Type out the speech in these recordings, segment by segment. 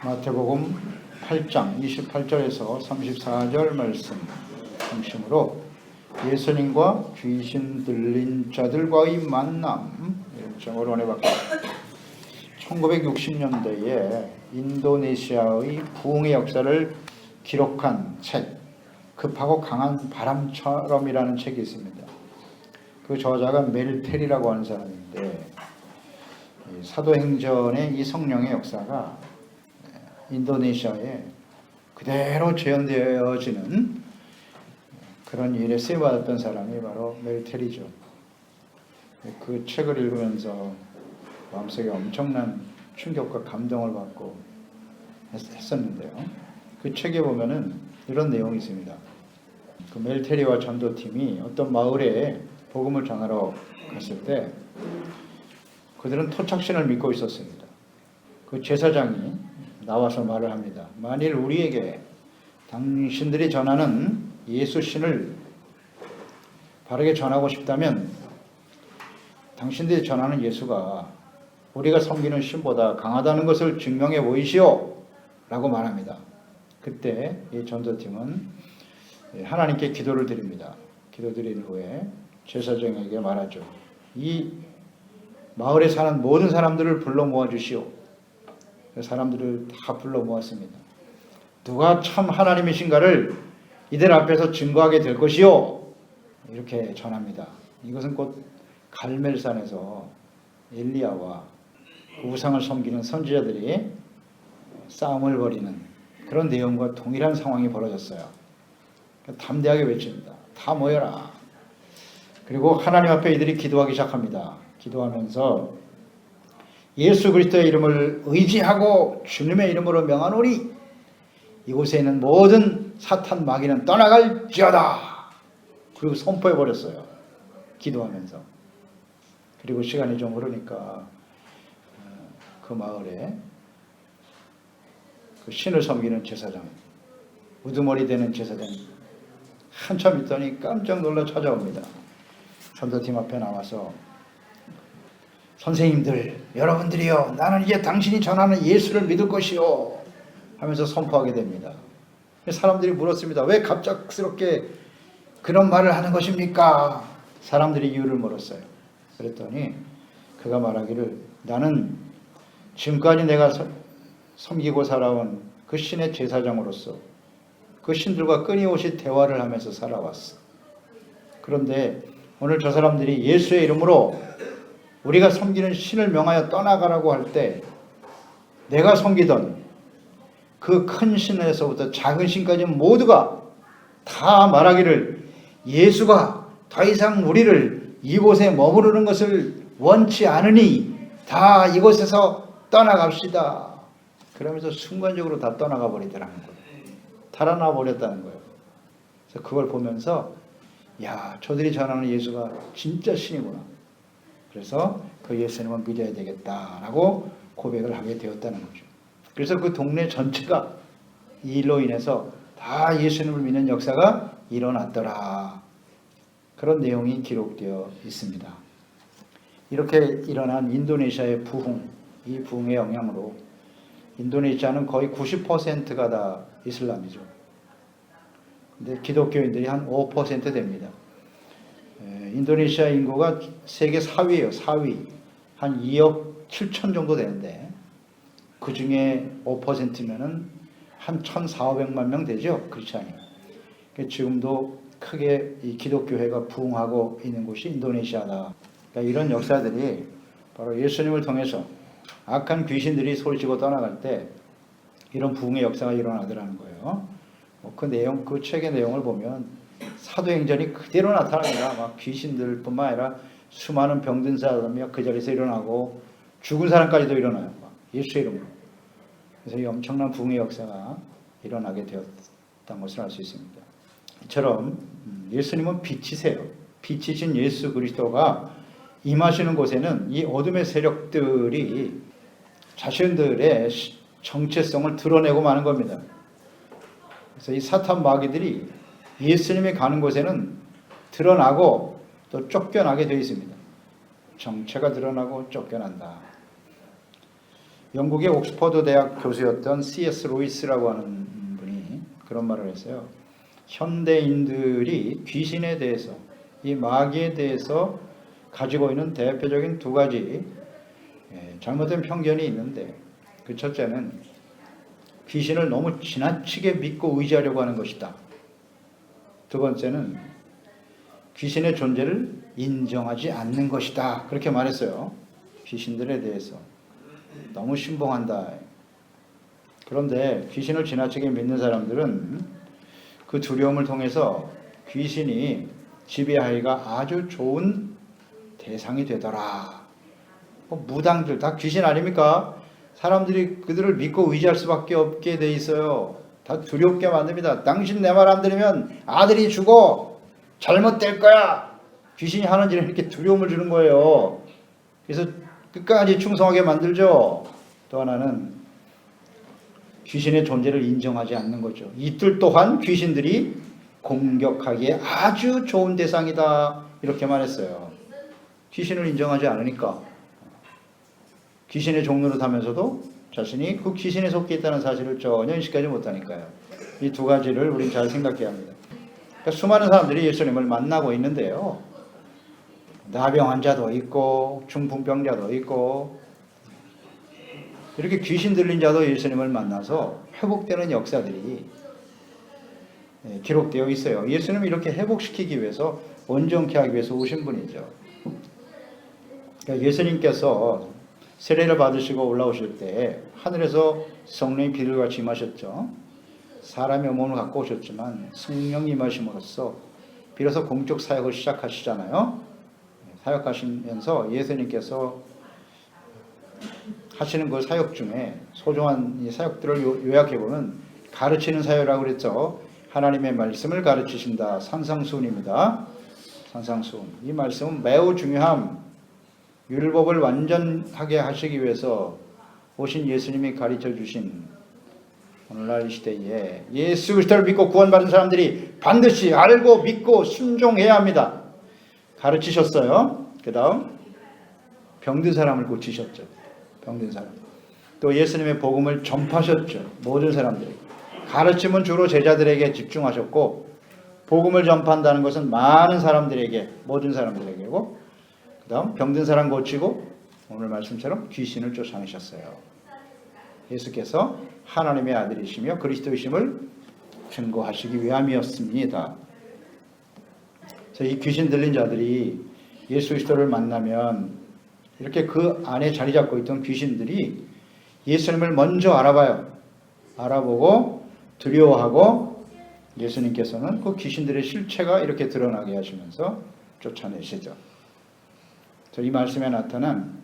마태복음 8장 28절에서 34절 말씀 중심으로 예수님과 귀신 들린 자들과의 만남 일정을 원해봤습니다. 1960년대에 인도네시아의 부흥의 역사를 기록한 책 급하고 강한 바람처럼이라는 책이 있습니다. 그 저자가 멜 테리라고 하는 사람인데 사도행전의 이 성령의 역사가 인도네시아에 그대로 재현되어지는 그런 일에 쓰여받았던 사람이 바로 멜 테리죠. 그 책을 읽으면서 마음속에 엄청난 충격과 감동을 받고 했었는데요. 그 책에 보면은 이런 내용이 있습니다. 그 멜 테리와 전도팀이 어떤 마을에 복음을 전하러 갔을 때 그들은 토착신을 믿고 있었습니다. 그 제사장이 나와서 말을 합니다. 만일 우리에게 당신들이 전하는 예수신을 바르게 전하고 싶다면 당신들이 전하는 예수가 우리가 섬기는 신보다 강하다는 것을 증명해 보이시오 라고 말합니다. 그때 이 전도팀은 하나님께 기도를 드립니다. 기도 드린 후에 제사장에게 말하죠. 이 마을에 사는 모든 사람들을 불러 모아주시오. 사람들을 다 불러 모았습니다. 누가 참 하나님이신가를 이들 앞에서 증거하게 될 것이요. 이렇게 전합니다. 이것은 곧 갈멜산에서 엘리야와 우상을 섬기는 선지자들이 싸움을 벌이는 그런 내용과 동일한 상황이 벌어졌어요. 담대하게 외칩니다. 다 모여라. 그리고 하나님 앞에 이들이 기도하기 시작합니다. 기도하면서 예수 그리스도의 이름을 의지하고 주님의 이름으로 명하노니 이곳에 있는 모든 사탄 마귀는 떠나갈지어다. 그리고 선포해 버렸어요. 기도하면서. 그리고 시간이 좀 흐르니까 그 마을에 그 신을 섬기는 제사장, 우두머리 되는 제사장이 한참 있더니 깜짝 놀라 찾아옵니다. 전도팀 앞에 나와서 선생님들, 여러분들이요, 나는 이제 당신이 전하는 예수를 믿을 것이요 하면서 선포하게 됩니다. 사람들이 물었습니다. 왜 갑작스럽게 그런 말을 하는 것입니까? 사람들이 이유를 물었어요. 그랬더니 그가 말하기를 나는 지금까지 내가 섬기고 살아온 그 신의 제사장으로서 그 신들과 끊임없이 대화를 하면서 살아왔어. 그런데 오늘 저 사람들이 예수의 이름으로 우리가 섬기는 신을 명하여 떠나가라고 할 때 내가 섬기던 그 큰 신에서부터 작은 신까지 모두가 다 말하기를 예수가 더 이상 우리를 이곳에 머무르는 것을 원치 않으니 다 이곳에서 떠나갑시다. 그러면서 순간적으로 다 떠나가 버리더라는 거예요. 달아나 버렸다는 거예요. 그래서 그걸 보면서 야, 저들이 전하는 예수가 진짜 신이구나. 그래서 그 예수님을 믿어야 되겠다라고 고백을 하게 되었다는 거죠. 그래서 그 동네 전체가 이 일로 인해서 다 예수님을 믿는 역사가 일어났더라. 그런 내용이 기록되어 있습니다. 이렇게 일어난 인도네시아의 부흥, 이 부흥의 영향으로 인도네시아는 거의 90%가 다 이슬람이죠. 근데 기독교인들이 한 5% 됩니다. 인도네시아 인구가 세계 4위예요. 4위. 한 2억 7천 정도 되는데 그 중에 5%면은 한 1,400만 명 되죠. 크리스찬이. 지금도 크게 이 기독교회가 부흥하고 있는 곳이 인도네시아다. 그러니까 이런 역사들이 바로 예수님을 통해서 악한 귀신들이 소리치고 떠나갈 때 이런 부흥의 역사가 일어나더라는 거예요. 그 내용, 그 책의 내용을 보면 사도행전이 그대로 나타납니다. 막 귀신들뿐만 아니라 수많은 병든 사람이 그 자리에서 일어나고 죽은 사람까지도 일어나요. 예수의 이름으로. 그래서 이 엄청난 부흥의 역사가 일어나게 되었다는 것을 알 수 있습니다. 이처럼 예수님은 빛이세요. 빛이신 예수 그리스도가 임하시는 곳에는 이 어둠의 세력들이 자신들의 정체성을 드러내고 마는 겁니다. 그래서 이 사탄 마귀들이 예수님이 가는 곳에는 드러나고 또 쫓겨나게 되어 있습니다. 정체가 드러나고 쫓겨난다. 영국의 옥스퍼드 대학 교수였던 C.S. 로이스라고 하는 분이 그런 말을 했어요. 현대인들이 귀신에 대해서, 이 마귀에 대해서 가지고 있는 대표적인 두 가지 잘못된 편견이 있는데, 그 첫째는 귀신을 너무 지나치게 믿고 의지하려고 하는 것이다. 두 번째는 귀신의 존재를 인정하지 않는 것이다. 그렇게 말했어요. 귀신들에 대해서 너무 신봉한다. 그런데 귀신을 지나치게 믿는 사람들은 그 두려움을 통해서 귀신이 지배하기가 아주 좋은 대상이 되더라. 무당들 다 귀신 아닙니까? 사람들이 그들을 믿고 의지할 수밖에 없게 돼 있어요. 다 두렵게 만듭니다. 당신 내 말 안 들으면 아들이 죽어. 잘못될 거야. 귀신이 하는 일에 이렇게 두려움을 주는 거예요. 그래서 끝까지 충성하게 만들죠. 또 하나는 귀신의 존재를 인정하지 않는 거죠. 이들 또한 귀신들이 공격하기에 아주 좋은 대상이다. 이렇게 말했어요. 귀신을 인정하지 않으니까 귀신의 종로를 타면서도 자신이 그 귀신에 속해 있다는 사실을 전혀 인식하지 못하니까요. 이 두 가지를 우리는 잘 생각해야 합니다. 그러니까 수많은 사람들이 예수님을 만나고 있는데요. 나병 환자도 있고 중풍병자도 있고 이렇게 귀신 들린 자도 예수님을 만나서 회복되는 역사들이 기록되어 있어요. 예수님이 이렇게 회복시키기 위해서 온전케 하기 위해서 오신 분이죠. 그러니까 예수님께서 세례를 받으시고 올라오실 때 하늘에서 성령이 비둘기같이 임하셨죠. 사람의 몸을 갖고 오셨지만 성령이 임하심으로써 비로소 공적 사역을 시작하시잖아요. 사역하시면서 예수님께서 하시는 그 사역 중에 소중한 이 사역들을 요약해보면 가르치는 사역이라고 그랬죠. 하나님의 말씀을 가르치신다. 산상수훈입니다. 산상수훈. 이 말씀은 매우 중요함. 율법을 완전하게 하시기 위해서 오신 예수님이 가르쳐 주신 오늘날 이 시대에 예수 그리스도를 믿고 구원받은 사람들이 반드시 알고 믿고 순종해야 합니다. 가르치셨어요. 그 다음 병든 사람을 고치셨죠. 병든 사람. 또 예수님의 복음을 전파하셨죠. 모든 사람들에게. 가르침은 주로 제자들에게 집중하셨고 복음을 전파한다는 것은 많은 사람들에게, 모든 사람들에게고, 그 다음 병든 사람 고치고 오늘 말씀처럼 귀신을 쫓아내셨어요. 예수께서 하나님의 아들이시며 그리스도이심을 증거하시기 위함이었습니다. 이 귀신 들린 자들이 예수 그리스도를 만나면 이렇게 그 안에 자리 잡고 있던 귀신들이 예수님을 먼저 알아봐요. 알아보고 두려워하고 예수님께서는 그 귀신들의 실체가 이렇게 드러나게 하시면서 쫓아내시죠. 이 말씀에 나타난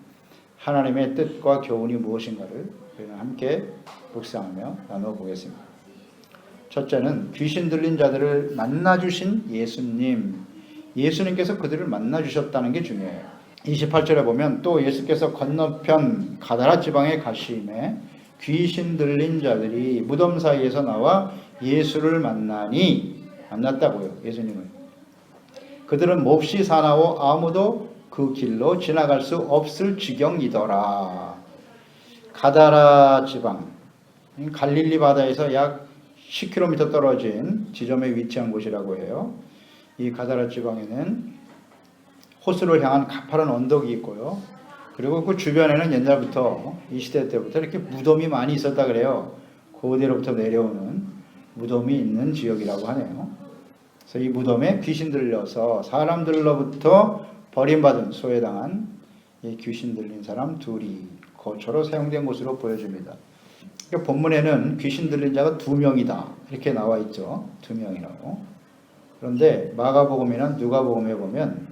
하나님의 뜻과 교훈이 무엇인가를 우리는 함께 묵상하며 나눠보겠습니다. 첫째는 귀신 들린 자들을 만나주신 예수님. 예수님께서 그들을 만나주셨다는 게 중요해요. 28절에 보면 또 예수께서 건너편 가다라 지방에 가시매 귀신 들린 자들이 무덤 사이에서 나와 예수를 만났다고요. 예수님을. 그들은 몹시 사나워 아무도 그 길로 지나갈 수 없을 지경이더라. 가다라 지방, 갈릴리 바다에서 약 10km 떨어진 지점에 위치한 곳이라고 해요. 이 가다라 지방에는 호수를 향한 가파른 언덕이 있고요. 그리고 그 주변에는 옛날부터 이 시대 때부터 이렇게 무덤이 많이 있었다 그래요. 고대로부터 내려오는 무덤이 있는 지역이라고 하네요. 그래서 이 무덤에 귀신 들려서 사람들로부터 버림받은 소외당한 이 귀신 들린 사람 둘이 거처로 사용된 곳으로 보여집니다. 그러니까 본문에는 귀신 들린 자가 2명이다 이렇게 나와 있죠. 2명이라고. 그런데 마가복음이나 누가복음에 보면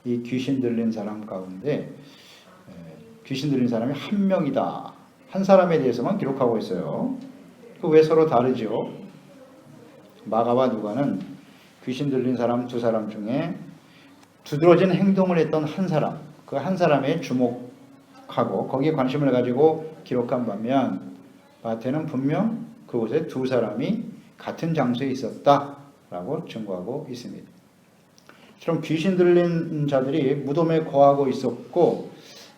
이 귀신 들린 사람 가운데 귀신 들린 사람이 1명이다. 한 사람에 대해서만 기록하고 있어요. 그 왜 서로 다르죠? 마가와 누가는 귀신 들린 사람 2사람 중에 두드러진 행동을 했던 한 사람, 그 한 사람에 주목하고 거기에 관심을 가지고 기록한 반면 마태는 분명 그곳에 2사람이 같은 장소에 있었다라고 증거하고 있습니다. 그럼 귀신 들린 자들이 무덤에 거하고 있었고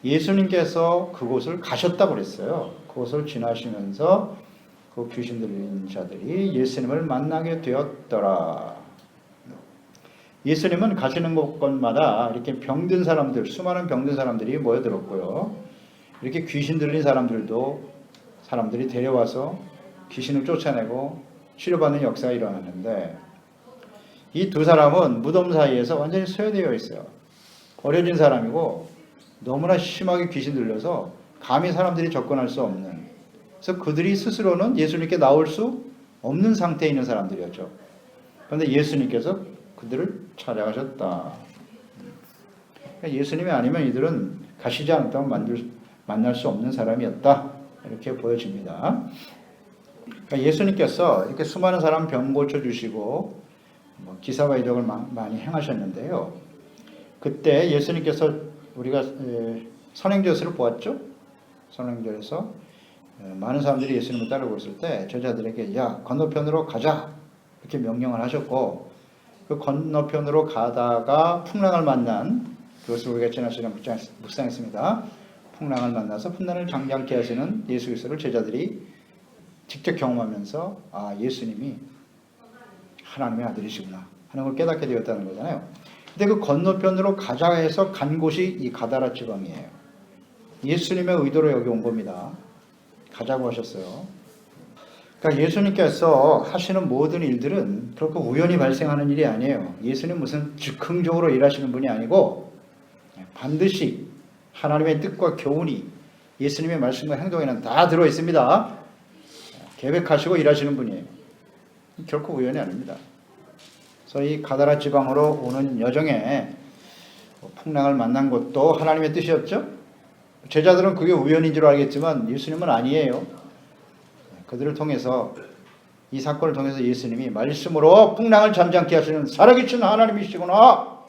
예수님께서 그곳을 가셨다고 그랬어요. 그곳을 지나시면서 그 귀신 들린 자들이 예수님을 만나게 되었더라. 예수님은 가시는 곳마다 이렇게 병든 사람들, 수많은 병든 사람들이 모여들었고요. 이렇게 귀신 들린 사람들이 데려와서 귀신을 쫓아내고 치료받는 역사가 일어났는데, 이 두 사람은 무덤 사이에서 완전히 소외되어 있어요. 버려진 사람이고 너무나 심하게 귀신 들려서 감히 사람들이 접근할 수 없는, 그래서 그들이 스스로는 예수님께 나올 수 없는 상태에 있는 사람들이었죠. 그런데 예수님께서 그들을 찾아가셨다. 그러니까 예수님이 아니면 이들은 가시지 않았다면 만날 수 없는 사람이었다, 이렇게 보여집니다. 그러니까 예수님께서 이렇게 수많은 사람 병 고쳐주시고 기사와 이적을 많이 행하셨는데요. 그때 예수님께서 우리가 선행전서를 보았죠. 선행전에서 많은 사람들이 예수님을 따르고 있을 때 제자들에게 야, 건너편으로 가자, 이렇게 명령을 하셨고, 그 건너편으로 가다가 풍랑을 만난, 그것을 우리가 지난 시간에 묵상했습니다. 풍랑을 만나서 풍랑을 잠잠케 하시는 예수 그리스도를 제자들이 직접 경험하면서 아, 예수님이 하나님의 아들이시구나 하는 걸 깨닫게 되었다는 거잖아요. 근데 그 건너편으로 가자 해서 간 곳이 이 가다라 지방이에요. 예수님의 의도로 여기 온 겁니다. 가자고 하셨어요. 그러니까 예수님께서 하시는 모든 일들은 그렇게 우연히 발생하는 일이 아니에요. 예수님 무슨 즉흥적으로 일하시는 분이 아니고 반드시 하나님의 뜻과 교훈이 예수님의 말씀과 행동에는 다 들어있습니다. 계획하시고 일하시는 분이에요. 결코 우연이 아닙니다. 그래서 이 가다라 지방으로 오는 여정에 풍랑을 만난 것도 하나님의 뜻이었죠. 제자들은 그게 우연인 줄 알겠지만 예수님은 아니에요. 그들을 통해서, 이 사건을 통해서 예수님이 말씀으로 풍랑을 잠잠케 하시는 살아계신 하나님이시구나,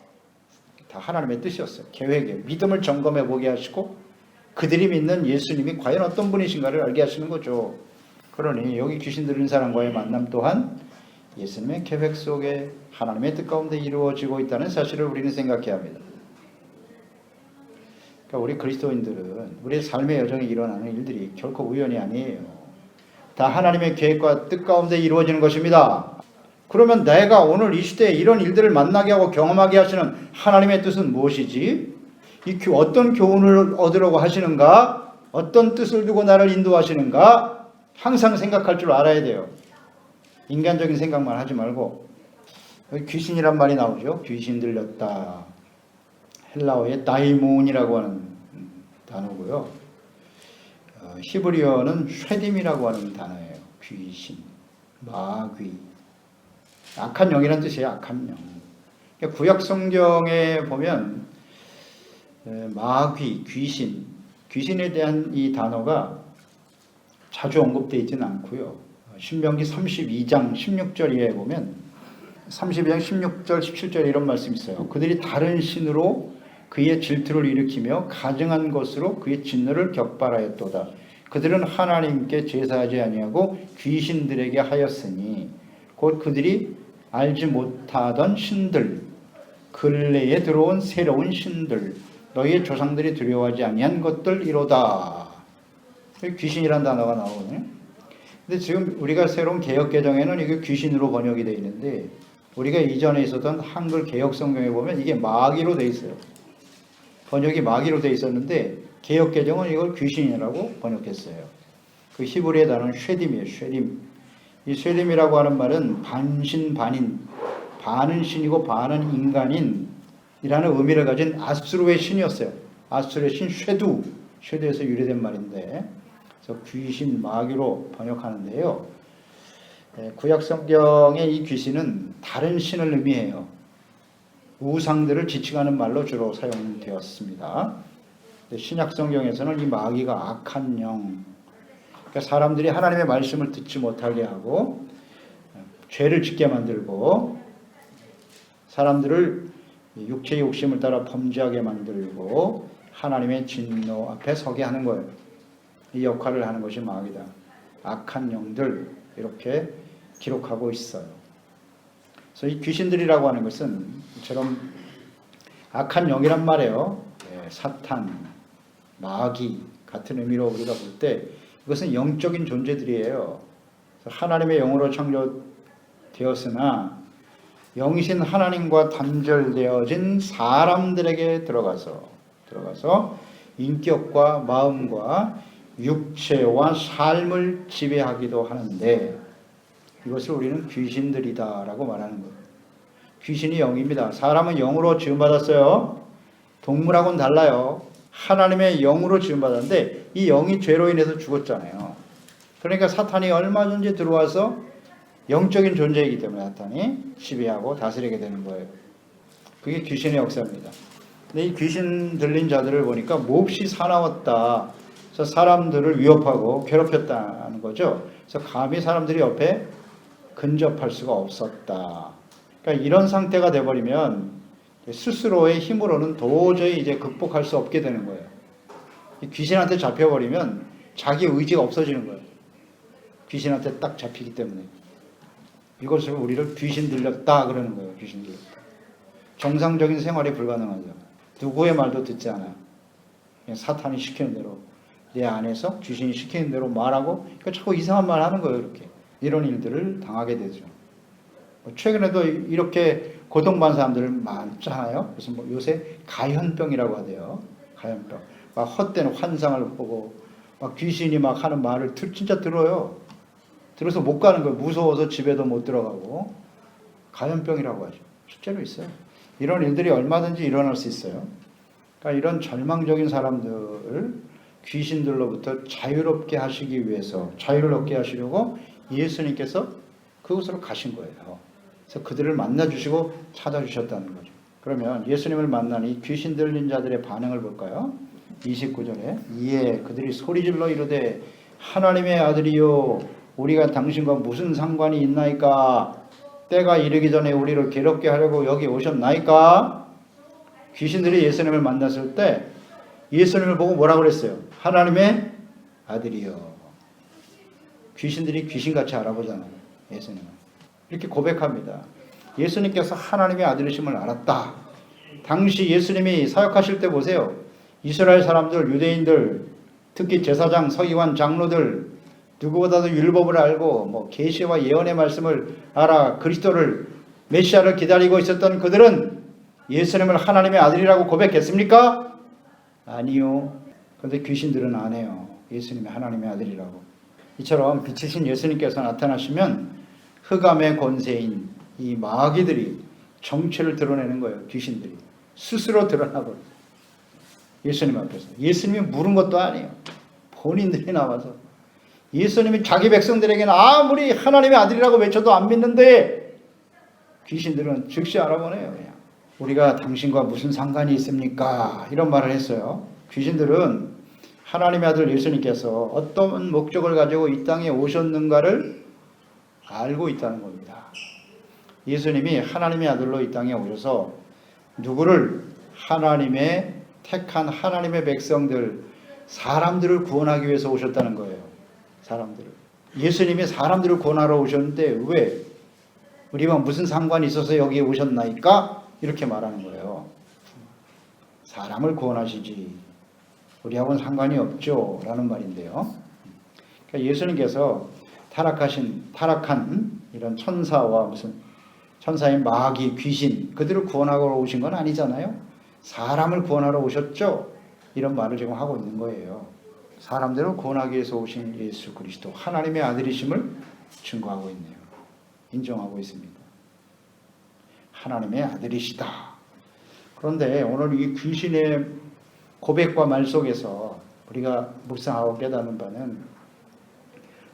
다 하나님의 뜻이었어요. 계획에 믿음을 점검해 보게 하시고 그들이 믿는 예수님이 과연 어떤 분이신가를 알게 하시는 거죠. 그러니 여기 귀신 들린 사람과의 만남 또한 예수님의 계획 속에 하나님의 뜻 가운데 이루어지고 있다는 사실을 우리는 생각해야 합니다. 그러니까 우리 그리스도인들은 우리의 삶의 여정에 일어나는 일들이 결코 우연이 아니에요. 다 하나님의 계획과 뜻 가운데 이루어지는 것입니다. 그러면 내가 오늘 이 시대에 이런 일들을 만나게 하고 경험하게 하시는 하나님의 뜻은 무엇이지? 어떤 교훈을 얻으려고 하시는가? 어떤 뜻을 두고 나를 인도하시는가? 항상 생각할 줄 알아야 돼요. 인간적인 생각만 하지 말고. 여기 귀신이란 말이 나오죠. 귀신 들렸다. 헬라어의 다이몬이라고 하는 단어고요. 히브리어는 쉐딤이라고 하는 단어예요. 귀신, 마귀. 악한 영이라는 뜻이에요. 악한 영. 구약 성경에 보면 마귀, 귀신에 대한 이 단어가 자주 언급되어 있지는 않고요. 신명기 32장 16절에 보면 32장 16절 17절에 이런 말씀이 있어요. 그들이 다른 신으로 그의 질투를 일으키며 가증한 것으로 그의 진노를 격발하였도다. 그들은 하나님께 제사하지 아니하고 귀신들에게 하였으니 곧 그들이 알지 못하던 신들, 근래에 들어온 새로운 신들, 너희의 조상들이 두려워하지 아니한 것들이로다. 귀신이라는 단어가 나오거든요. 근데 지금 우리가 새로운 개역 개정에는 이게 귀신으로 번역이 되어 있는데, 우리가 이전에 있었던 한글 개역 성경에 보면 이게 마귀로 되어 있어요. 번역이 마귀로 되어 있었는데 개역 개정은 이걸 귀신이라고 번역했어요. 그 히브리의 단어는 쉐딤이에요. 쉐딤. 이 쉐딤이라고 하는 말은 반신 반인, 반은 신이고 반은 인간인이라는 의미를 가진 아수르의 신이었어요. 아수르의 신 쉐두에서 유래된 말인데, 그래서 귀신, 마귀로 번역하는데요. 구약 성경의 이 귀신은 다른 신을 의미해요. 우상들을 지칭하는 말로 주로 사용되었습니다. 신약 성경에서는 이 마귀가 악한 영, 그러니까 사람들이 하나님의 말씀을 듣지 못하게 하고 죄를 짓게 만들고 사람들을 육체의 욕심을 따라 범죄하게 만들고 하나님의 진노 앞에 서게 하는 거예요. 이 역할을 하는 것이 마귀다. 악한 영들, 이렇게 기록하고 있어요. 그래서 이 귀신들이라고 하는 것은 이처럼 악한 영이란 말이에요. 사탄, 마귀 같은 의미로 우리가 볼 때 이것은 영적인 존재들이에요. 하나님의 영으로 창조되었으나 영이신 하나님과 단절되어진 사람들에게 들어가서 인격과 마음과 육체와 삶을 지배하기도 하는데 이것을 우리는 귀신들이다라고 말하는 거예요. 귀신이 영입니다. 사람은 영으로 지음받았어요. 동물하고는 달라요. 하나님의 영으로 지음받았는데 이 영이 죄로 인해서 죽었잖아요. 그러니까 사탄이 얼마든지 들어와서 영적인 존재이기 때문에 사탄이 지배하고 다스리게 되는 거예요. 그게 귀신의 역사입니다. 근데 이 귀신 들린 자들을 보니까 몹시 사나웠다. 그래서 사람들을 위협하고 괴롭혔다는 거죠. 그래서 감히 사람들이 옆에 근접할 수가 없었다. 그러니까 이런 상태가 돼버리면 스스로의 힘으로는 도저히 이제 극복할 수 없게 되는 거예요. 귀신한테 잡혀버리면 자기 의지가 없어지는 거예요. 귀신한테 딱 잡히기 때문에. 이것을 우리를 귀신 들렸다 그러는 거예요. 귀신 들렸다. 정상적인 생활이 불가능하죠. 누구의 말도 듣지 않아요. 그냥 사탄이 시키는 대로 내 안에서 귀신이 시키는 대로 말하고 그러니까 자꾸 이상한 말 하는 거예요. 이렇게. 이런 일들을 당하게 되죠. 최근에도 이렇게 고통받는 사람들 많잖아요. 그래서 요새 가현병이라고 하대요. 가현병. 막 헛된 환상을 보고 막 귀신이 막 하는 말을 진짜 들어요. 들어서 못 가는 거예요. 무서워서 집에도 못 들어가고. 가현병이라고 하죠. 실제로 있어요. 이런 일들이 얼마든지 일어날 수 있어요. 그러니까 이런 절망적인 사람들을 귀신들로부터 자유롭게 하시기 위해서 자유를 얻게 하시려고 예수님께서 그곳으로 가신 거예요. 그래서 그들을 만나주시고 찾아주셨다는 거죠. 그러면 예수님을 만난 이 귀신 들린 자들의 반응을 볼까요? 29절에 이에 그들이 소리질러 이르되 하나님의 아들이요 우리가 당신과 무슨 상관이 있나이까? 때가 이르기 전에 우리를 괴롭게 하려고 여기 오셨나이까? 귀신들이 예수님을 만났을 때 예수님을 보고 뭐라고 그랬어요? 하나님의 아들이요. 귀신들이 귀신같이 알아보잖아요. 예수님을. 이렇게 고백합니다. 예수님께서 하나님의 아들이심을 알았다. 당시 예수님이 사역하실 때 보세요. 이스라엘 사람들, 유대인들, 특히 제사장, 서기관, 장로들 누구보다도 율법을 알고 계시와 예언의 말씀을 알아 그리스도를 메시아를 기다리고 있었던 그들은 예수님을 하나님의 아들이라고 고백했습니까? 아니요. 그런데 귀신들은 안 해요. 예수님이 하나님의 아들이라고. 이처럼 빛이신 예수님께서 나타나시면 흑암의 권세인 이 마귀들이 정체를 드러내는 거예요. 귀신들이 스스로 드러나버려요. 예수님 앞에서. 예수님이 물은 것도 아니에요. 본인들이 나와서 예수님이 자기 백성들에게는 아무리 하나님의 아들이라고 외쳐도 안 믿는데 귀신들은 즉시 알아보네요. 그냥. 우리가 당신과 무슨 상관이 있습니까? 이런 말을 했어요. 귀신들은 하나님의 아들 예수님께서 어떤 목적을 가지고 이 땅에 오셨는가를 알고 있다는 겁니다. 예수님이 하나님의 아들로 이 땅에 오셔서 누구를? 하나님의 택한 하나님의 백성들, 사람들을 구원하기 위해서 오셨다는 거예요. 사람들을. 예수님이 사람들을 구원하러 오셨는데 왜? 우리와 무슨 상관이 있어서 여기에 오셨나이까? 이렇게 말하는 거예요. 사람을 구원하시지 우리하고는 상관이 없죠 라는 말인데요. 그러니까 예수님께서 타락한 이런 천사와 무슨 천사인 마귀, 귀신 그들을 구원하러 오신 건 아니잖아요. 사람을 구원하러 오셨죠. 이런 말을 지금 하고 있는 거예요. 사람들을 구원하기 위해서 오신 예수 그리스도 하나님의 아들이심을 증거하고 있네요. 인정하고 있습니다. 하나님의 아들이시다. 그런데 오늘 이 귀신의 고백과 말 속에서 우리가 묵상하고 깨닫는 바는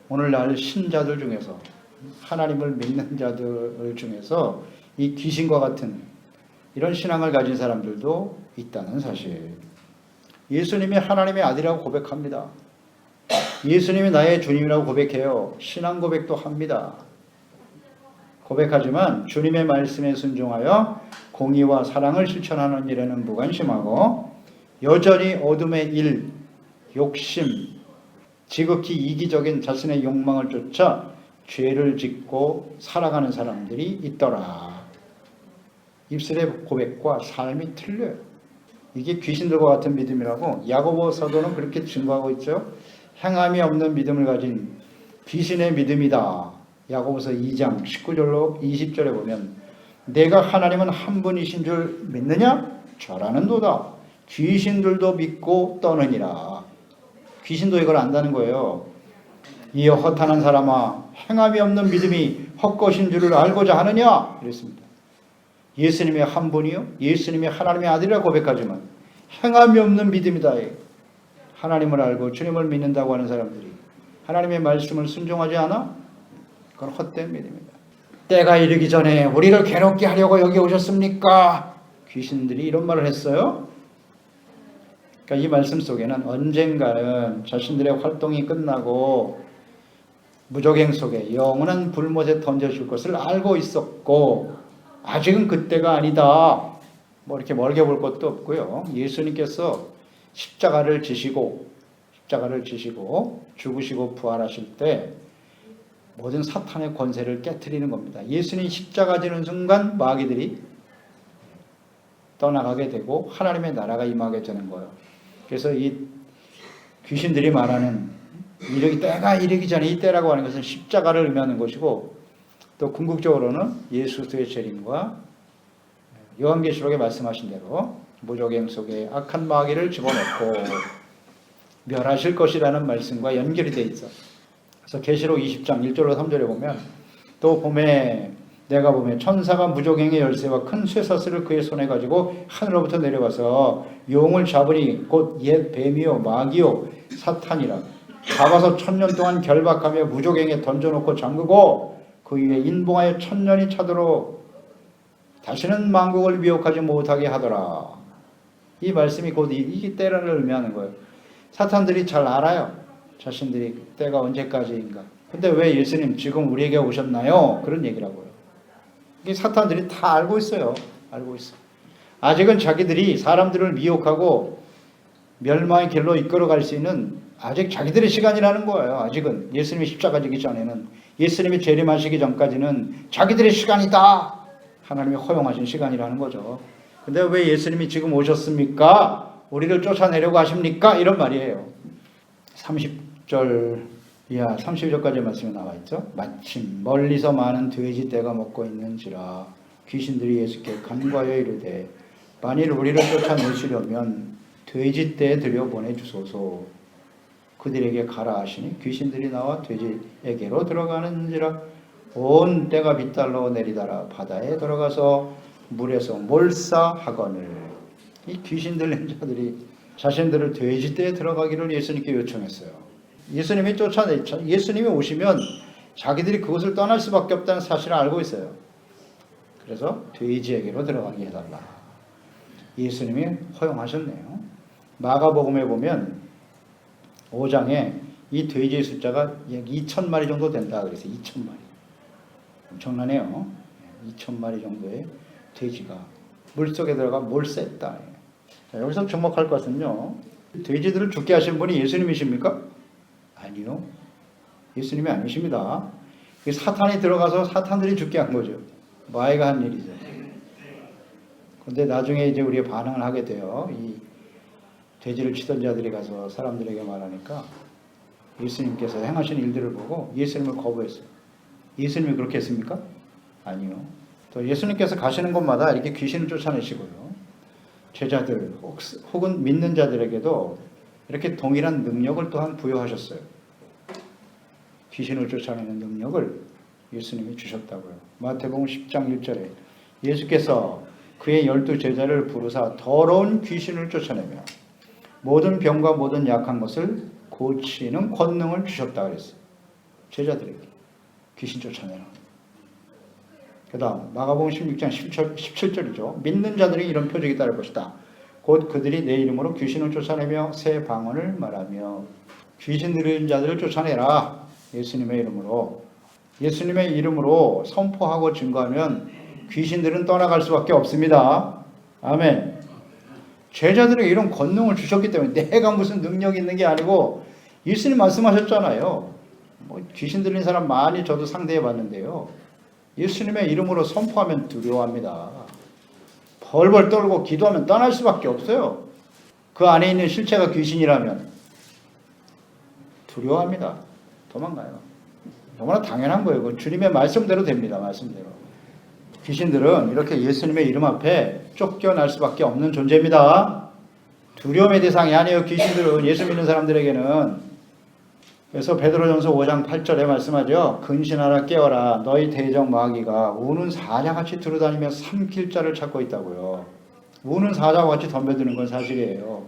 오늘날 신자들 중에서 하나님을 믿는 자들 중에서 이 귀신과 같은 이런 신앙을 가진 사람들도 있다는 사실. 예수님이 하나님의 아들이라고 고백합니다. 예수님이 나의 주님이라고 고백해요. 신앙 고백도 합니다. 고백하지만 주님의 말씀에 순종하여 공의와 사랑을 실천하는 일에는 무관심하고 여전히 어둠의 일, 욕심, 지극히 이기적인 자신의 욕망을 쫓아 죄를 짓고 살아가는 사람들이 있더라. 입술의 고백과 삶이 틀려요. 이게 귀신들과 같은 믿음이라고 야고보 사도는 그렇게 증거하고 있죠. 행함이 없는 믿음을 가진 귀신의 믿음이다. 야고보서 2장 19절로 20절에 보면 내가 하나님은 한 분이신 줄 믿느냐? 저라는도다. 귀신들도 믿고 떠느니라. 귀신도 이걸 안다는 거예요. 이어 허탄한 사람아, 행함이 없는 믿음이 헛것인 줄을 알고자 하느냐? 그랬습니다. 예수님이 한 분이요, 예수님이 하나님의 아들이라 고백하지만 행함이 없는 믿음이다. 하나님을 알고 주님을 믿는다고 하는 사람들이 하나님의 말씀을 순종하지 않아? 그건 헛된 믿음이다. 때가 이르기 전에 우리를 괴롭게 하려고 여기 오셨습니까? 귀신들이 이런 말을 했어요. 그러니까 이 말씀 속에는 언젠가는 자신들의 활동이 끝나고 무적행 속에 영원한 불못에 던져줄 것을 알고 있었고 아직은 그때가 아니다. 뭐 이렇게 멀게 볼 것도 없고요. 예수님께서 십자가를 지시고 죽으시고 부활하실 때 모든 사탄의 권세를 깨트리는 겁니다. 예수님이 십자가 지는 순간 마귀들이 떠나가게 되고 하나님의 나라가 임하게 되는 거예요. 그래서 이 귀신들이 말하는 때가 이르기 전에 이 때라고 하는 것은 십자가를 의미하는 것이고 또 궁극적으로는 예수 그리스도의 재림과 요한계시록에 말씀하신 대로 무적행 속에 악한 마귀를 집어넣고 멸하실 것이라는 말씀과 연결이 되어 있어. 그래서 계시록 20장 1절로 3절에 보면 또 내가 봄에 천사가 무적행의 열쇠와 큰 쇠사슬을 그의 손에 가지고 하늘로부터 내려와서 용을 잡으니 곧 옛 뱀이요 마귀요 사탄이라 잡아서 1000년 동안 결박하며 무적행에 던져놓고 잠그고 그 위에 인봉하여 1000년이 차도록 다시는 만국을 미혹하지 못하게 하더라. 이 말씀이 곧 이 때를 의미하는 거예요. 사탄들이 잘 알아요. 자신들이 때가 언제까지인가. 근데 왜 예수님 지금 우리에게 오셨나요? 그런 얘기라고요. 이 사탄들이 다 알고 있어요. 알고 있어. 아직은 자기들이 사람들을 미혹하고 멸망의 길로 이끌어갈 수 있는 아직 자기들의 시간이라는 거예요. 아직은 예수님이 십자가 지기 전에는 예수님이 재림하시기 전까지는 자기들의 시간이다. 하나님이 허용하신 시간이라는 거죠. 근데 왜 예수님이 지금 오셨습니까? 우리를 쫓아내려고 하십니까? 이런 말이에요. 30절 이하 32절까지 말씀이 나와 있죠. 마침 멀리서 많은 돼지 떼가 먹고 있는지라 귀신들이 예수께 간과하여 이르되 만일 우리를 쫓아내시려면 돼지 떼에 들여보내 주소서. 그들에게 가라 하시니 귀신들이 나와 돼지에게로 들어가는지라 온 떼가 빗달로 내리다라 바다에 들어가서 물에서 몰사하거늘. 이 귀신 들린 자들이 자신들을 돼지 떼에 들어가기를 예수님께 요청했어요. 예수님이 오시면 자기들이 그곳을 떠날 수밖에 없다는 사실을 알고 있어요. 그래서 돼지에게로 들어가게 해달라. 예수님이 허용하셨네요. 마가복음에 보면 5장에 이 돼지의 숫자가 약 2,000마리 정도 된다 그래서 2,000마리. 엄청나네요. 2,000마리 정도의 돼지가 물속에 들어가 몰새했다. 여기서 주목할 것은요. 돼지들을 죽게 하신 분이 예수님이십니까? 아니요. 예수님이 아니십니다. 사탄이 들어가서 사탄들이 죽게 한 거죠. 마귀가 한 일이죠. 그런데 나중에 이제 우리가 반응을 하게 돼요. 이 돼지를 치던 자들이 가서 사람들에게 말하니까 예수님께서 행하신 일들을 보고 예수님을 거부했어요. 예수님이 그렇게 했습니까? 아니요. 또 예수님께서 가시는 곳마다 이렇게 귀신을 쫓아내시고요. 제자들 혹은 믿는 자들에게도 이렇게 동일한 능력을 또한 부여하셨어요. 귀신을 쫓아내는 능력을 예수님이 주셨다고요. 마태복음 10장 1절에 예수께서 그의 12제자를 부르사 더러운 귀신을 쫓아내며 모든 병과 모든 약한 것을 고치는 권능을 주셨다 그랬어요. 제자들에게 귀신 쫓아내는. 그 다음 마가복음 16장 17절이죠. 믿는 자들이 이런 표적이 따를 것이다. 곧 그들이 내 이름으로 귀신을 쫓아내며 새 방언을 말하며. 귀신 들린 자들을 쫓아내라. 예수님의 이름으로. 예수님의 이름으로 선포하고 증거하면 귀신들은 떠나갈 수밖에 없습니다. 아멘. 제자들에게 이런 권능을 주셨기 때문에 내가 무슨 능력이 있는 게 아니고 예수님 말씀하셨잖아요. 뭐 귀신 들린 사람 많이 저도 상대해 봤는데요. 예수님의 이름으로 선포하면 두려워합니다. 벌벌 떨고 기도하면 떠날 수밖에 없어요. 그 안에 있는 실체가 귀신이라면 두려워합니다. 도망가요. 너무나 당연한 거예요. 그건 주님의 말씀대로 됩니다. 말씀대로. 귀신들은 이렇게 예수님의 이름 앞에 쫓겨날 수밖에 없는 존재입니다. 두려움의 대상이 아니에요. 귀신들은 예수 믿는 사람들에게는. 그래서 베드로전서 5장 8절에 말씀하죠. 근신하라 깨어라 너희 대적 마귀가 우는 사자같이 두루다니며 삼킬 자를 찾고 있다고요. 우는 사자와 같이 덤벼드는 건 사실이에요.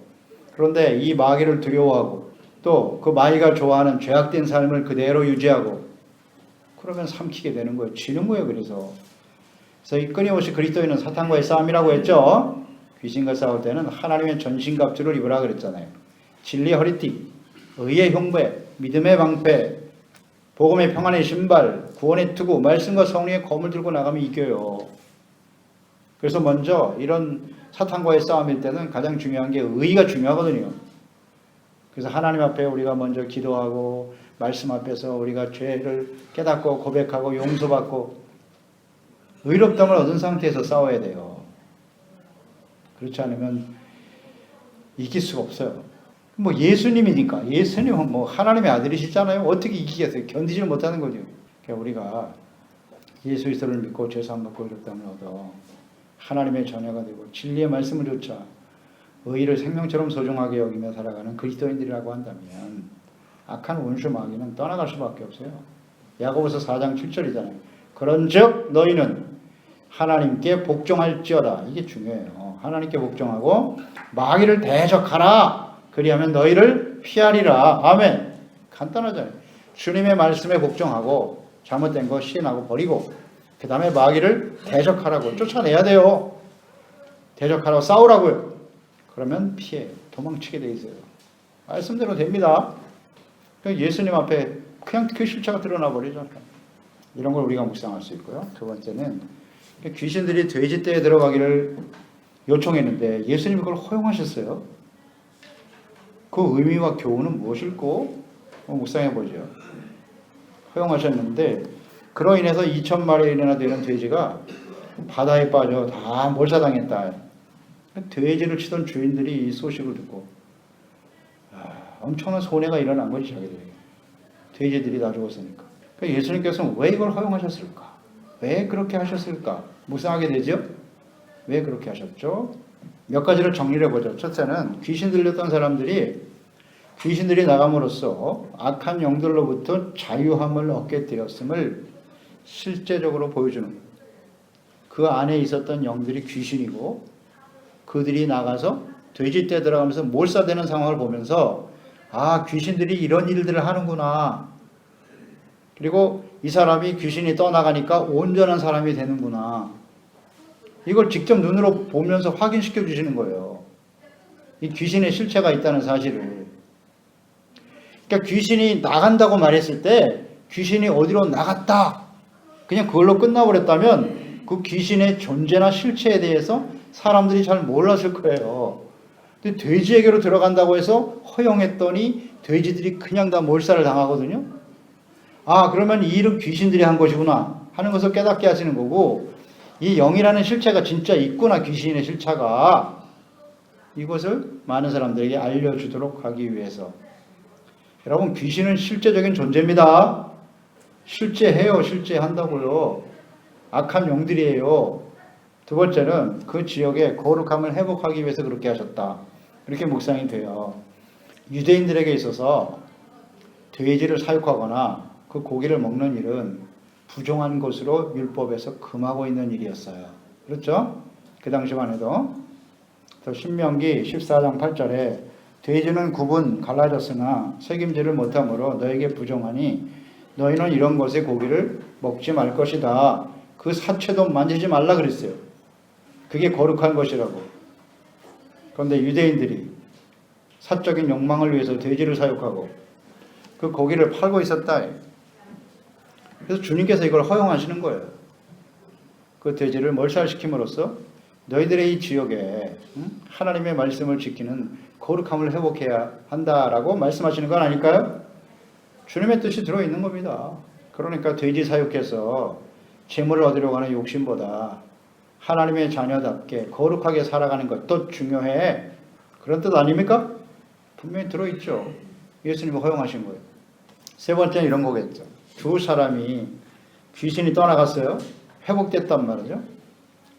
그런데 이 마귀를 두려워하고 또 그 마귀가 좋아하는 죄악된 삶을 그대로 유지하고 그러면 삼키게 되는 거예요. 지는 거예요. 그래서 이 끊임없이 그리스도인은 사탄과의 싸움이라고 했죠. 귀신과 싸울 때는 하나님의 전신갑주를 입으라 그랬잖아요. 진리의 허리띠, 의의 흉배, 믿음의 방패, 복음의 평안의 신발, 구원의 투구, 말씀과 성령의 검을 들고 나가면 이겨요. 그래서 먼저 이런 사탄과의 싸움일 때는 가장 중요한 게 의의가 중요하거든요. 그래서 하나님 앞에 우리가 먼저 기도하고 말씀 앞에서 우리가 죄를 깨닫고 고백하고 용서받고 의롭다움을 얻은 상태에서 싸워야 돼요. 그렇지 않으면 이길 수가 없어요. 뭐 예수님이니까. 예수님은 뭐 하나님의 아들이시잖아요. 어떻게 이기겠어요? 견디질 못하는 거죠. 그러니까 우리가 예수 그리스도를 믿고 죄사함 받고 의롭다함을 얻어 하나님의 자녀가 되고 진리의 말씀을 쫓아 의의를 생명처럼 소중하게 여기며 살아가는 그리스도인들이라고 한다면 악한 원수 마귀는 떠나갈 수밖에 없어요. 야고보서 4장 7절이잖아요. 그런즉 너희는 하나님께 복종할지어다. 이게 중요해요. 하나님께 복종하고 마귀를 대적하라. 그리하면 너희를 피하리라. 아멘. 간단하잖아요. 주님의 말씀에 복종하고 잘못된 거 시인하고 버리고 그 다음에 마귀를 대적하라고 쫓아내야 돼요. 대적하라고 싸우라고요. 그러면 피해 도망치게 돼 있어요. 말씀대로 됩니다. 예수님 앞에 그냥 그 실체가 드러나 버리죠. 이런 걸 우리가 묵상할 수 있고요. 두 번째는 귀신들이 돼지떼에 들어가기를 요청했는데 예수님이 그걸 허용하셨어요. 그 의미와 교훈은 무엇일고 묵상해 보죠. 허용하셨는데 그로 인해서 2,000마리나 되는 돼지가 바다에 빠져 다 몰사당했다. 돼지를 치던 주인들이 이 소식을 듣고 엄청난 손해가 일어난 거지 자기들에게. 돼지들이 다 죽었으니까. 그러니까 예수님께서는 왜 이걸 허용하셨을까? 왜 그렇게 하셨을까? 묵상하게 되죠? 왜 그렇게 하셨죠? 몇 가지를 정리를 해보죠. 첫째는 귀신 들렸던 사람들이 귀신들이 나감으로써 악한 영들로부터 자유함을 얻게 되었음을 실제적으로 보여주는 거예요. 그 안에 있었던 영들이 귀신이고 그들이 나가서 돼지떼에 들어가면서 몰사되는 상황을 보면서 아, 귀신들이 이런 일들을 하는구나. 그리고 이 사람이 귀신이 떠나가니까 온전한 사람이 되는구나. 이걸 직접 눈으로 보면서 확인시켜 주시는 거예요. 이 귀신의 실체가 있다는 사실을. 그러니까 귀신이 나간다고 말했을 때 귀신이 어디로 나갔다. 그냥 그걸로 끝나버렸다면 그 귀신의 존재나 실체에 대해서 사람들이 잘 몰랐을 거예요. 근데 돼지에게로 들어간다고 해서 허용했더니 돼지들이 그냥 다 몰살을 당하거든요. 아, 그러면 이 일은 귀신들이 한 것이구나 하는 것을 깨닫게 하시는 거고 이 영이라는 실체가 진짜 있구나. 귀신의 실체가. 이것을 많은 사람들에게 알려주도록 하기 위해서. 여러분, 귀신은 실제적인 존재입니다. 실제해요. 실제한다고요. 악한 영들이에요. 두 번째는 그 지역의 거룩함을 회복하기 위해서 그렇게 하셨다. 이렇게 묵상이 돼요. 유대인들에게 있어서 돼지를 사육하거나 그 고기를 먹는 일은 부정한 것으로 율법에서 금하고 있는 일이었어요. 그렇죠? 그 당시만 해도. 또 신명기 14장 8절에 돼지는 구분 갈라졌으나 책임지를 못하므로 너에게 부정하니 너희는 이런 것의 고기를 먹지 말 것이다. 그 사체도 만지지 말라 그랬어요. 그게 거룩한 것이라고. 그런데 유대인들이 사적인 욕망을 위해서 돼지를 사육하고 그 고기를 팔고 있었다. 그래서 주님께서 이걸 허용하시는 거예요. 그 돼지를 몰살시킴으로써 너희들의 이 지역에 하나님의 말씀을 지키는 거룩함을 회복해야 한다라고 말씀하시는 건 아닐까요? 주님의 뜻이 들어있는 겁니다. 그러니까 돼지 사육해서 재물을 얻으려고 하는 욕심보다 하나님의 자녀답게 거룩하게 살아가는 것도 중요해. 그런 뜻 아닙니까? 분명히 들어있죠. 예수님이 허용하신 거예요. 세 번째는 이런 거겠죠. 두 사람이 귀신이 떠나갔어요. 회복됐단 말이죠.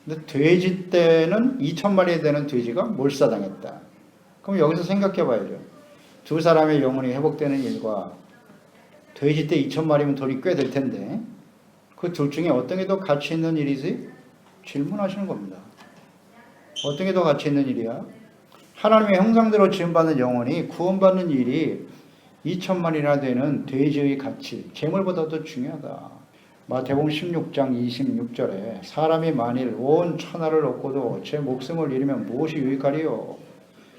근데 돼지 떼는 2,000마리에 되는 돼지가 몰사당했다. 그럼 여기서 생각해 봐야죠. 두 사람의 영혼이 회복되는 일과 돼지 떼 2,000마리면 돈이 꽤 될 텐데 그 둘 중에 어떤 게 더 가치 있는 일이지? 질문하시는 겁니다. 어떤 게 더 가치 있는 일이야? 하나님의 형상대로 지음받는 영혼이 구원받는 일이 2,000마리나 되는 돼지의 가치, 재물보다 더 중요하다. 마태복음 16장 26절에 사람이 만일 온 천하를 얻고도 제 목숨을 잃으면 무엇이 유익하리요?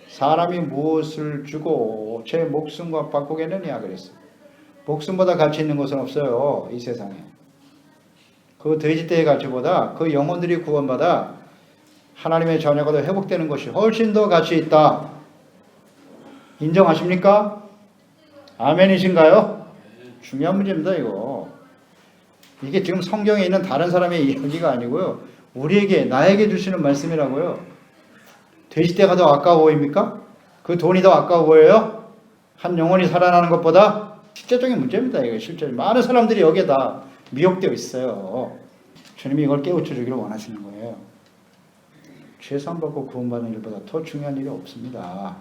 사람이 무엇을 주고 제 목숨과 바꾸겠느냐 그랬어요. 목숨보다 가치 있는 것은 없어요. 이 세상에. 그 돼지떼의 가치보다 그 영혼들이 구원받아 하나님의 자녀가 더 회복되는 것이 훨씬 더 가치 있다. 인정하십니까? 아멘이신가요? 중요한 문제입니다. 이게 지금 성경에 있는 다른 사람의 이야기가 아니고요. 우리에게 나에게 주시는 말씀이라고요. 돼지떼가 더 아까워 보입니까? 그 돈이 더 아까워 보여요? 한 영혼이 살아나는 것보다? 실제적인 문제입니다. 이거 실제 많은 사람들이 여기에 다 미혹되어 있어요. 주님이 이걸 깨우쳐 주기를 원하시는 거예요. 죄사함 받고 구원받는 일보다 더 중요한 일이 없습니다.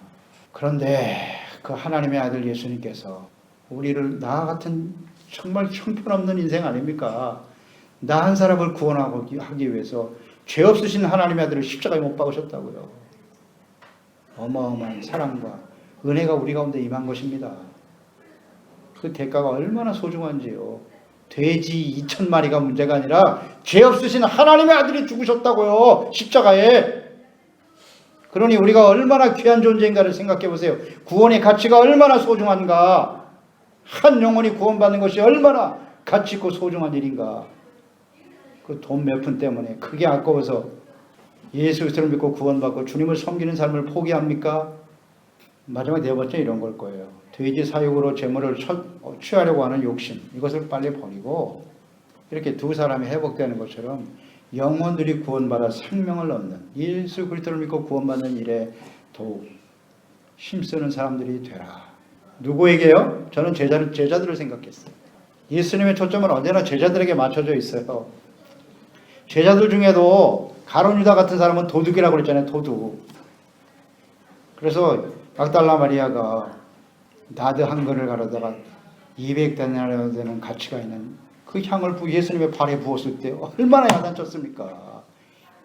그런데 그 하나님의 아들 예수님께서 우리를 나 같은 정말 형편없는 인생 아닙니까? 나 한 사람을 구원하기 위해서 죄 없으신 하나님의 아들을 십자가에 못 박으셨다고요. 어마어마한 사랑과 은혜가 우리 가운데 임한 것입니다. 그 대가가 얼마나 소중한지요. 돼지 2,000마리가 문제가 아니라 죄 없으신 하나님의 아들이 죽으셨다고요. 십자가에. 그러니 우리가 얼마나 귀한 존재인가를 생각해 보세요. 구원의 가치가 얼마나 소중한가. 한 영혼이 구원받는 것이 얼마나 가치 있고 소중한 일인가. 그 돈 몇 푼 때문에 크게 아까워서 예수 그리스도를 믿고 구원받고 주님을 섬기는 삶을 포기합니까? 마지막 네 번째 이런 걸 거예요. 돼지 사육으로 재물을 취하려고 하는 욕심, 이것을 빨리 버리고 이렇게 두 사람이 회복되는 것처럼 영혼들이 구원받아 생명을 얻는 예수 그리스도를 믿고 구원받는 일에 더욱 힘쓰는 사람들이 되라. 누구에게요? 저는 제자들을 생각했어요. 예수님의 초점은 언제나 제자들에게 맞춰져 있어요. 제자들 중에도 가룟 유다 같은 사람은 도둑이라고 그랬잖아요. 도둑. 그래서 막달라 마리아가 나드 한 근을 가져다가 200데나리온 되는 가치가 있는 그 향을 예수님의 발에 부었을 때 얼마나 야단쳤습니까?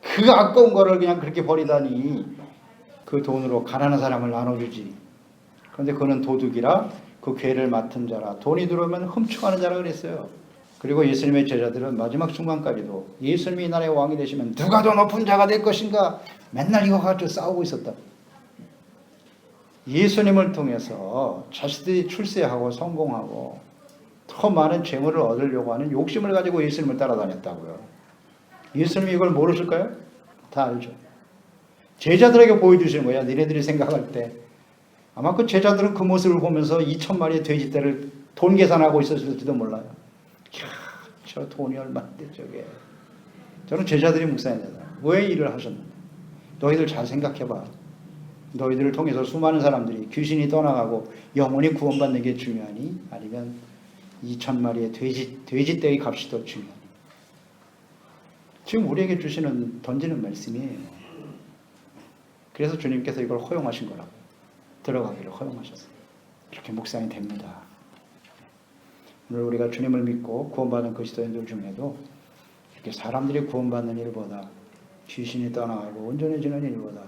그 아까운 거를 그냥 그렇게 버리다니 그 돈으로 가난한 사람을 나눠주지. 그런데 그는 도둑이라 그 괴를 맡은 자라 돈이 들어오면 훔쳐가는 자라 그랬어요. 그리고 예수님의 제자들은 마지막 순간까지도 예수님이 이 나라의 왕이 되시면 누가 더 높은 자가 될 것인가 맨날 이거 가지고 싸우고 있었다. 예수님을 통해서 자신들이 출세하고 성공하고 더 많은 재물을 얻으려고 하는 욕심을 가지고 예수님을 따라다녔다고요. 예수님이 이걸 모르실까요? 다 알죠. 제자들에게 보여주시는 거야. 니네들이 생각할 때. 아마 그 제자들은 그 모습을 보면서 2,000마리의 돼지떼를 돈 계산하고 있었을지도 몰라요. 이야, 저 돈이 얼마인데 저게. 저는 제자들이 묵상했잖아요. 왜 일을 하셨는데. 너희들 잘 생각해봐. 너희들을 통해서 수많은 사람들이 귀신이 떠나가고 영혼이 구원받는 게 중요하니 아니면 2,000마리의 돼지떼의 값이 더 중요하니. 지금 우리에게 던지는 말씀이에요. 그래서 주님께서 이걸 허용하신 거라고. 들어가기를 허용하셨어요. 이렇게 묵상이 됩니다. 오늘 우리가 주님을 믿고 구원받은 그리스도인들 중에도 이렇게 사람들이 구원받는 일보다 귀신이 떠나가고 온전해지는 일보다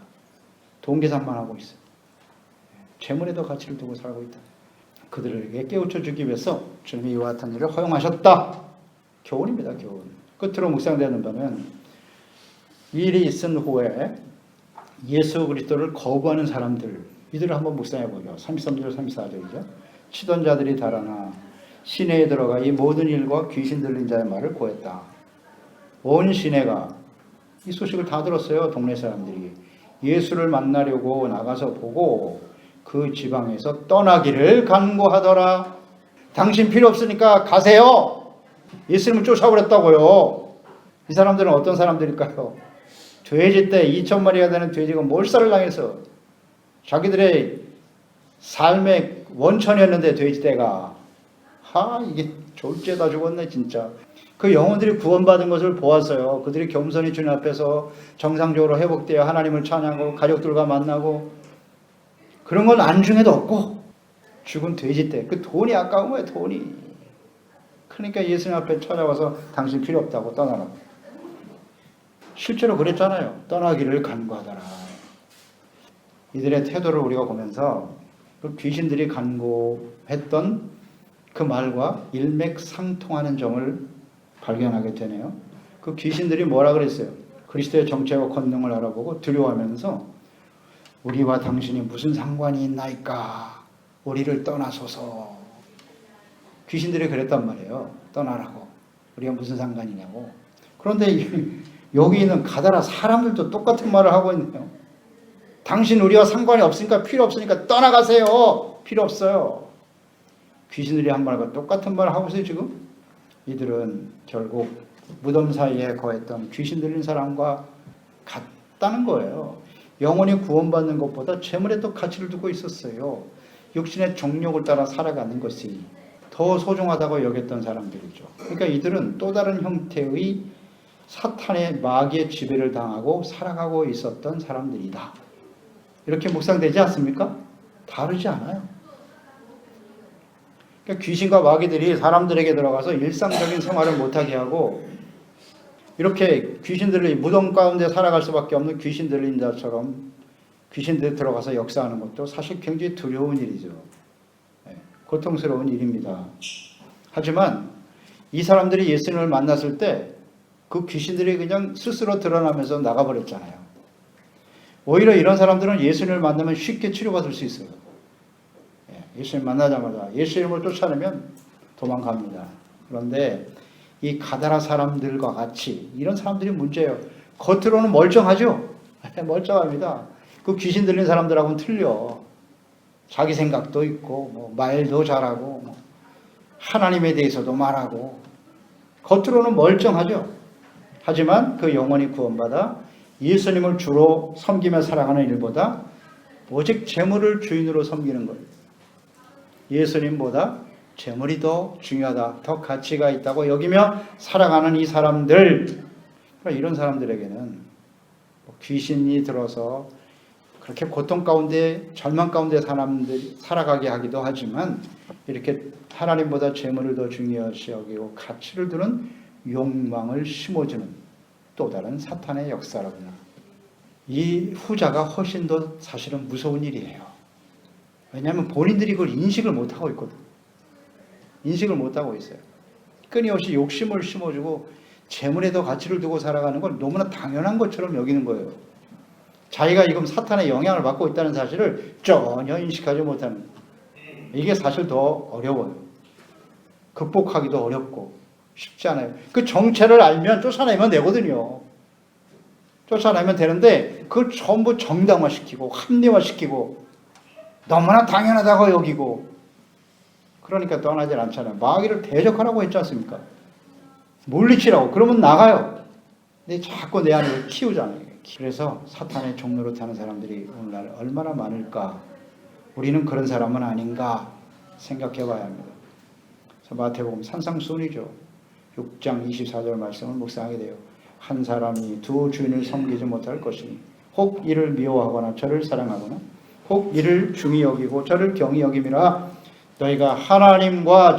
돈 계산만 하고 있어요. 재물에 더 가치를 두고 살고 있다. 그들에게 깨우쳐 주기 위해서 주님이 이와 같은 일을 허용하셨다. 교훈입니다. 교훈. 끝으로 묵상되는 바는 이 일이 있은 후에 예수 그리스도를 거부하는 사람들, 이들을 한번 묵상해 보죠. 33절 34절이죠. 치던 자들이 달아나 시내에 들어가 이 모든 일과 귀신 들린 자의 말을 고했다. 온 시내가 이 소식을 다 들었어요. 동네 사람들이. 예수를 만나려고 나가서 보고 그 지방에서 떠나기를 간구하더라. 당신 필요 없으니까 가세요. 예수님을 쫓아버렸다고요. 이 사람들은 어떤 사람들일까요? 돼지떼 2,000마리가 되는 돼지가 몰살을 당해서 자기들의 삶의 원천이었는데 돼지떼가 이게 졸지에다 죽었네 진짜. 그 영혼들이 구원받은 것을 보았어요. 그들이 겸손히 주님 앞에서 정상적으로 회복되어 하나님을 찬양하고 가족들과 만나고 그런 건 안중에도 없고 죽은 돼지 때 그 돈이 아까운 거예요. 돈이. 그러니까 예수님 앞에 찾아와서 당신 필요 없다고 떠나라고. 실제로 그랬잖아요. 떠나기를 간구하더라. 이들의 태도를 우리가 보면서 그 귀신들이 간구했던 그 말과 일맥상통하는 점을 발견하게 되네요. 그 귀신들이 뭐라 그랬어요? 그리스도의 정체와 권능을 알아보고 두려워하면서 우리와 당신이 무슨 상관이 있나이까? 우리를 떠나소서. 귀신들이 그랬단 말이에요. 떠나라고. 우리가 무슨 상관이냐고. 그런데 여기 있는 가다라 사람들도 똑같은 말을 하고 있네요. 당신 우리와 상관이 없으니까 필요 없으니까 떠나가세요. 필요 없어요. 귀신들이 한 말과 똑같은 말을 하고 있어요 지금. 이들은 결국 무덤 사이에 거했던 귀신 들린 사람과 같다는 거예요. 영혼이 구원받는 것보다 재물에 더 가치를 두고 있었어요. 육신의 정욕을 따라 살아가는 것이 더 소중하다고 여겼던 사람들이죠. 그러니까 이들은 또 다른 형태의 사탄의 마귀의 지배를 당하고 살아가고 있었던 사람들이다. 이렇게 묵상되지 않습니까? 다르지 않아요. 그러니까 귀신과 마귀들이 사람들에게 들어가서 일상적인 생활을 못하게 하고 이렇게 귀신들이 무덤 가운데 살아갈 수밖에 없는 귀신 들린 자처럼 귀신들이 들어가서 역사하는 것도 사실 굉장히 두려운 일이죠. 고통스러운 일입니다. 하지만 이 사람들이 예수님을 만났을 때 그 귀신들이 그냥 스스로 드러나면서 나가버렸잖아요. 오히려 이런 사람들은 예수님을 만나면 쉽게 치료받을 수 있어요. 예수님 만나자마자 예수님을 쫓아내면 도망갑니다. 그런데 이 가다라 사람들과 같이 이런 사람들이 문제예요. 겉으로는 멀쩡하죠? 멀쩡합니다. 그 귀신 들린 사람들하고는 틀려. 자기 생각도 있고 뭐 말도 잘하고 뭐 하나님에 대해서도 말하고 겉으로는 멀쩡하죠. 하지만 그 영혼이 구원받아 예수님을 주로 섬기며 살아가는 일보다 오직 재물을 주인으로 섬기는 거예요. 예수님보다 재물이 더 중요하다, 더 가치가 있다고 여기며 살아가는 이 사람들, 이런 사람들에게는 귀신이 들어서 그렇게 고통 가운데 절망 가운데 사람들이 살아가게 하기도 하지만 이렇게 하나님보다 재물을 더 중요시 여기고 가치를 두는 욕망을 심어주는 또 다른 사탄의 역사라구나. 이 후자가 훨씬 더 사실은 무서운 일이에요. 왜냐하면 본인들이 그걸 인식을 못하고 있거든. 인식을 못하고 있어요. 끊임없이 욕심을 심어주고 재물에 더 가치를 두고 살아가는 걸 너무나 당연한 것처럼 여기는 거예요. 자기가 지금 사탄의 영향을 받고 있다는 사실을 전혀 인식하지 못하는, 이게 사실 더 어려워요. 극복하기도 어렵고 쉽지 않아요. 그 정체를 알면 쫓아내면 되거든요. 쫓아내면 되는데 그걸 전부 정당화시키고 합리화시키고 너무나 당연하다고 여기고 그러니까 떠나질 않잖아요. 마귀를 대적하라고 했지 않습니까? 물리치라고. 그러면 나가요. 근데 자꾸 내 안에 키우잖아요. 그래서 사탄의 종로로 타는 사람들이 오늘날 얼마나 많을까. 우리는 그런 사람은 아닌가 생각해 봐야 합니다. 그래서 마태복음 산상수훈이죠. 6장 24절 말씀을 묵상하게 돼요. 한 사람이 두 주인을 섬기지 못할 것이니 혹 이를 미워하거나 저를 사랑하거나 혹 이를 중히 여기고 저를 경히 여김이라. 너희가 하나님과